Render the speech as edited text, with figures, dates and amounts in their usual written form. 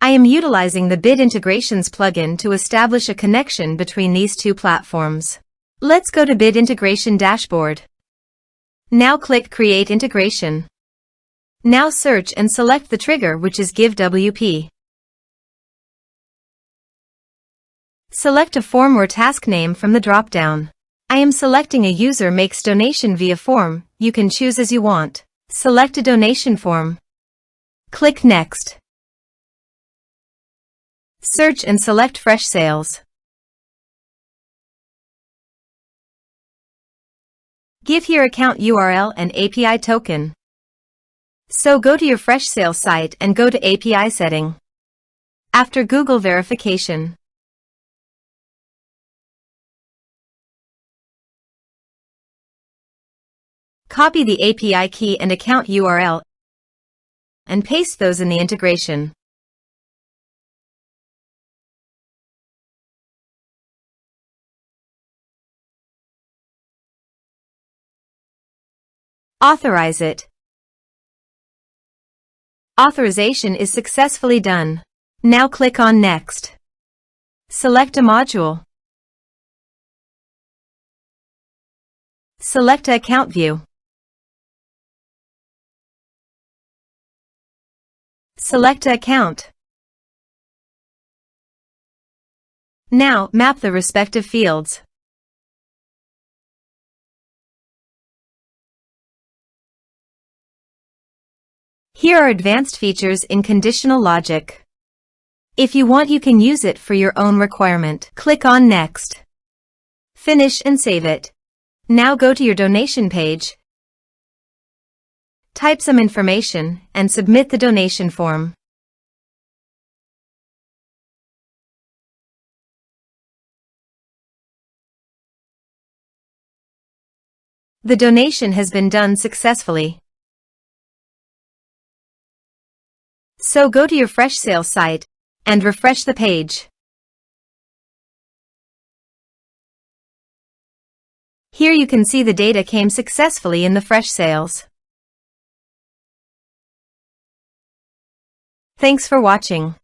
I am utilizing the Bit Integrations plugin to establish a connection between these two platforms. Let's go to Bit Integration Dashboard. Now click Create Integration. Now search and select the trigger, which is GiveWP. Select a form or task name from the drop-down. I am selecting a user makes donation via form. You can choose as you want. Select a donation form. Click Next. Search and select Freshsales. Give here account URL and API token. So go to your Freshsales site and go to API setting. After Google verification, copy the API key and account URL and paste those in the integration. Authorize it. Authorization is successfully done. Now click on Next. Select a module. Select a account view. Select a account. Now map the respective fields. Here are advanced features in conditional logic. If you want, you can use it for your own requirement. Click on Next. Finish and save it. Now go to your donation page. Type some information and submit the donation form. The donation has been done successfully. So go to your Freshsales site and refresh the page. Here you can see the data came successfully in the Freshsales. Thanks for watching.